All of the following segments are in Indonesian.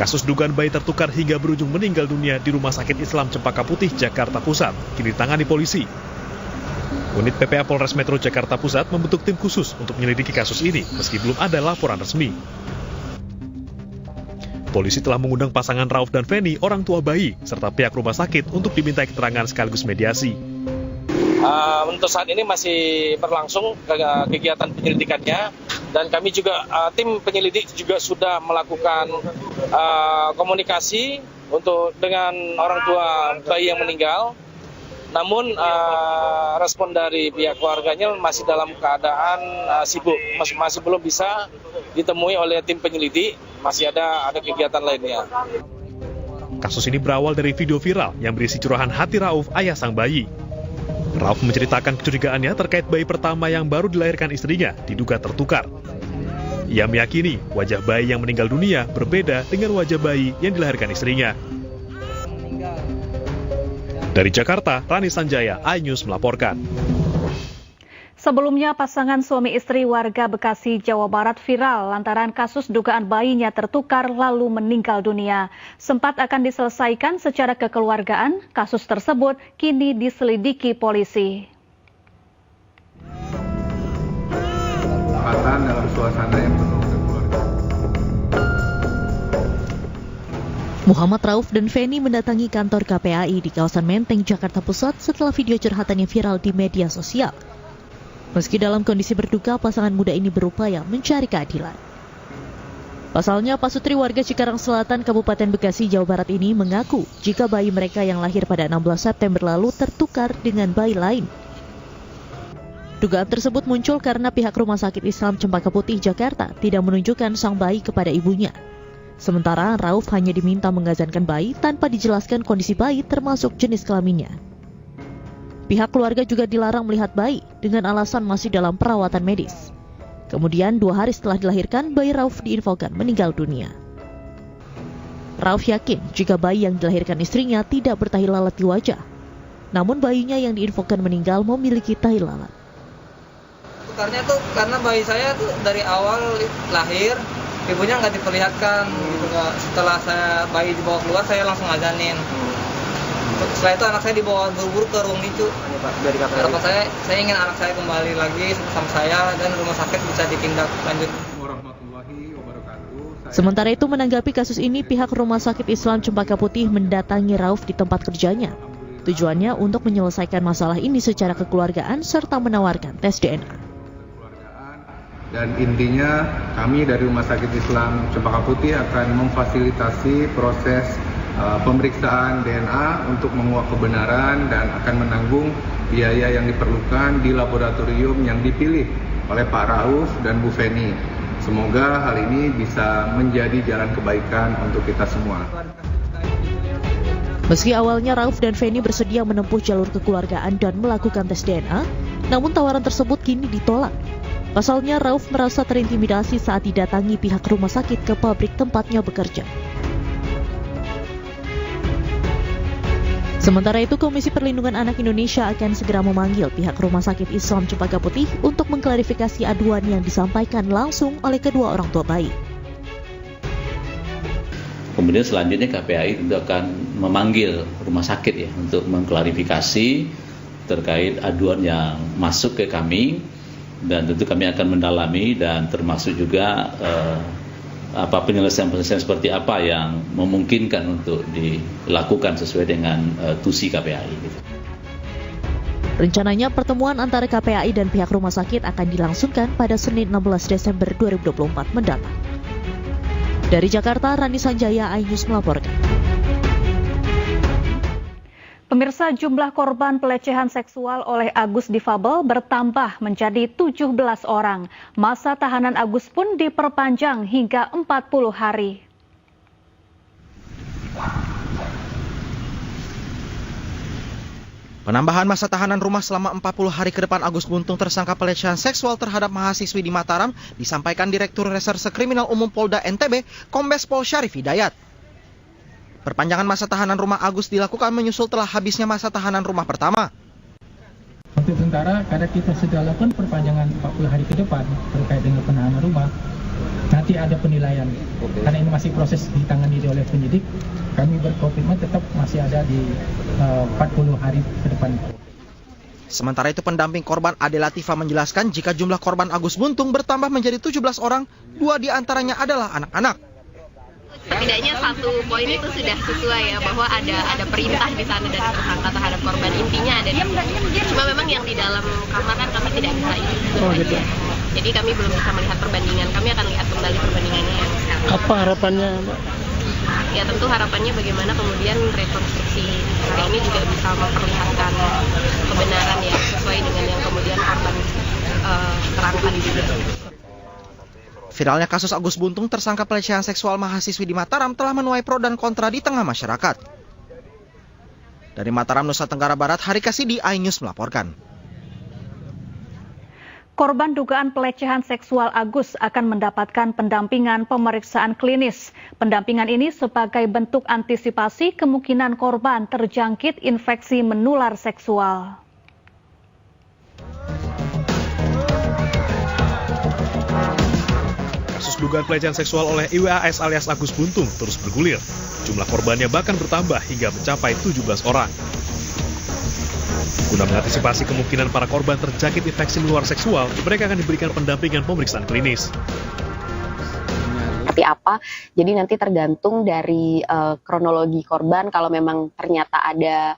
Kasus dugaan bayi tertukar hingga berujung meninggal dunia di Rumah Sakit Islam Cempaka Putih, Jakarta Pusat, kini ditangani polisi. Unit PPA Polres Metro Jakarta Pusat membentuk tim khusus untuk menyelidiki kasus ini, meski belum ada laporan resmi. Polisi telah mengundang pasangan Rauf dan Feni, orang tua bayi, serta pihak rumah sakit untuk dimintai keterangan sekaligus mediasi. Untuk saat ini masih berlangsung kegiatan penyelidikannya, dan kami juga tim penyelidik juga sudah melakukan komunikasi dengan orang tua bayi yang meninggal. Namun respon dari pihak keluarganya masih dalam keadaan sibuk, masih belum bisa ditemui oleh tim penyelidik, masih ada kegiatan lainnya. Kasus ini berawal dari video viral yang berisi curahan hati Rauf, ayah sang bayi. Rauf menceritakan kecurigaannya terkait bayi pertama yang baru dilahirkan istrinya diduga tertukar. Ia meyakini wajah bayi yang meninggal dunia berbeda dengan wajah bayi yang dilahirkan istrinya. Dari Jakarta, Rani Sanjaya, iNews melaporkan. Sebelumnya, pasangan suami istri warga Bekasi, Jawa Barat viral lantaran kasus dugaan bayinya tertukar lalu meninggal dunia. Sempat akan diselesaikan secara kekeluargaan, kasus tersebut kini diselidiki polisi. Dalam suasana yang penuh keluarga. Muhammad Rauf dan Feni mendatangi kantor KPAI di kawasan Menteng, Jakarta Pusat setelah video curhatannya viral di media sosial. Meski dalam kondisi berduka, pasangan muda ini berupaya mencari keadilan. Pasalnya, Pak Sutri warga Cikarang Selatan, Kabupaten Bekasi, Jawa Barat ini mengaku jika bayi mereka yang lahir pada 16 September lalu tertukar dengan bayi lain. Dugaan tersebut muncul karena pihak Rumah Sakit Islam Cempaka Putih, Jakarta tidak menunjukkan sang bayi kepada ibunya. Sementara Rauf hanya diminta mengazankan bayi tanpa dijelaskan kondisi bayi termasuk jenis kelaminnya. Pihak keluarga juga dilarang melihat bayi dengan alasan masih dalam perawatan medis. Kemudian 2 hari setelah dilahirkan, bayi Rauf diinfokan meninggal dunia. Rauf yakin jika bayi yang dilahirkan istrinya tidak bertahi lalat di wajah. Namun bayinya yang diinfokan meninggal memiliki tahi lalat. Tukarnya tuh karena bayi saya tuh dari awal lahir, ibunya nggak diperlihatkan. Gitu. Setelah bayi dibawa keluar, saya langsung azanin. Setelah itu anak saya dibawa buru-buru ke ruang NICU. Harapan saya ingin anak saya kembali lagi sama saya dan rumah sakit bisa ditindak lanjut. Sementara itu, menanggapi kasus ini, pihak Rumah Sakit Islam Cempaka Putih mendatangi Rauf di tempat kerjanya. Tujuannya untuk menyelesaikan masalah ini secara kekeluargaan serta menawarkan tes DNA. Dan intinya kami dari Rumah Sakit Islam Cempaka Putih akan memfasilitasi proses pemeriksaan DNA untuk menguak kebenaran dan akan menanggung biaya yang diperlukan di laboratorium yang dipilih oleh Pak Rauf dan Bu Feni. Semoga hal ini bisa menjadi jalan kebaikan untuk kita semua. Meski awalnya Rauf dan Feni bersedia menempuh jalur kekeluargaan dan melakukan tes DNA, namun tawaran tersebut kini ditolak. Pasalnya Rauf merasa terintimidasi saat didatangi pihak rumah sakit ke pabrik tempatnya bekerja. Sementara itu, Komisi Perlindungan Anak Indonesia akan segera memanggil pihak Rumah Sakit Islam Cempaka Putih untuk mengklarifikasi aduan yang disampaikan langsung oleh kedua orang tua bayi. Kemudian selanjutnya KPAI tentu akan memanggil rumah sakit ya untuk mengklarifikasi terkait aduan yang masuk ke kami, dan tentu kami akan mendalami dan termasuk juga penyelesaian seperti apa yang memungkinkan untuk dilakukan sesuai dengan tusi KPAI. Rencananya pertemuan antara KPAI dan pihak rumah sakit akan dilangsungkan pada Senin 16 Desember 2024 mendatang. Dari Jakarta, Rani Sanjaya, iNews melaporkan. Pemirsa, jumlah korban pelecehan seksual oleh Agus difabel bertambah menjadi 17 orang. Masa tahanan Agus pun diperpanjang hingga 40 hari. Penambahan masa tahanan rumah selama 40 hari ke depan Agus Buntung tersangka pelecehan seksual terhadap mahasiswi di Mataram disampaikan Direktur Reserse Kriminal Umum Polda NTB, Kombes Pol Syarif Hidayat. Perpanjangan masa tahanan rumah Agus dilakukan menyusul telah habisnya masa tahanan rumah pertama. Untuk sementara, karena kita sudah lakukan perpanjangan 40 hari ke depan terkait dengan penahanan rumah, Nanti ada penilaian. Karena ini masih proses ditangani oleh penyidik, kami berkomitmen tetap masih ada di 40 hari ke depan. Sementara itu pendamping korban Ade Latifah menjelaskan jika jumlah korban Agus Buntung bertambah menjadi 17 orang, 2 diantaranya adalah anak-anak. Setidaknya satu poin itu sudah sesuai ya, bahwa ada perintah di sana dari tersangka terhadap korban. Intinya ada cuma memang yang di dalam kamar kan kami tidak bisa gitu. Jadi kami belum bisa melihat perbandingan. Kami akan lihat kembali perbandingannya yang sekarang. Apa harapannya, Mbak? Ya tentu harapannya bagaimana kemudian rekonstruksi hari ini juga bisa memperlihatkan kebenaran ya, sesuai dengan yang kemudian korban terangkan juga. Viralnya kasus Agus Buntung, tersangka pelecehan seksual mahasiswi di Mataram, telah menuai pro dan kontra di tengah masyarakat. Dari Mataram, Nusa Tenggara Barat, Hari Kasidi, iNews melaporkan. Korban dugaan pelecehan seksual Agus akan mendapatkan pendampingan pemeriksaan klinis. Pendampingan ini sebagai bentuk antisipasi kemungkinan korban terjangkit infeksi menular seksual. Kasus dugaan pelecehan seksual oleh IWAS alias Agus Buntung terus bergulir. Jumlah korbannya bahkan bertambah hingga mencapai 17 orang. Guna mengantisipasi kemungkinan para korban terjangkit infeksi menular seksual, mereka akan diberikan pendampingan pemeriksaan klinis. Seperti apa? Jadi nanti tergantung dari kronologi korban. Kalau memang ternyata ada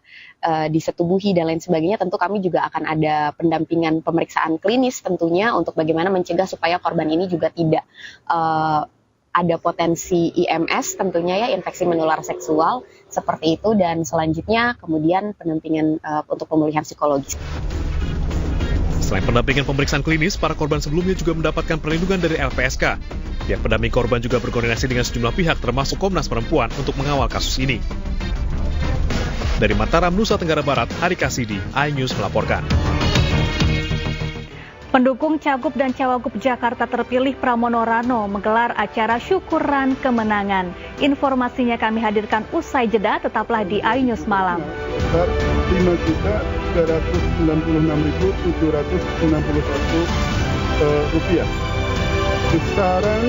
disetubuhi dan lain sebagainya, tentu kami juga akan ada pendampingan pemeriksaan klinis tentunya untuk bagaimana mencegah supaya korban ini juga tidak ada potensi IMS tentunya ya, infeksi menular seksual seperti itu, dan selanjutnya kemudian pendampingan untuk pemulihan psikologis. Selain pendampingan pemeriksaan klinis, para korban sebelumnya juga mendapatkan perlindungan dari LPSK. Pihak pendamping korban juga berkoordinasi dengan sejumlah pihak termasuk Komnas Perempuan untuk mengawal kasus ini. Dari Mataram, Nusa Tenggara Barat, Hari Kasidi, iNews melaporkan. Pendukung Cagup dan Cawagup Jakarta terpilih Pramono Rano menggelar acara syukuran kemenangan. Informasinya kami hadirkan usai jeda, tetaplah di iNews Malam. Rp5.396.761. Sekarang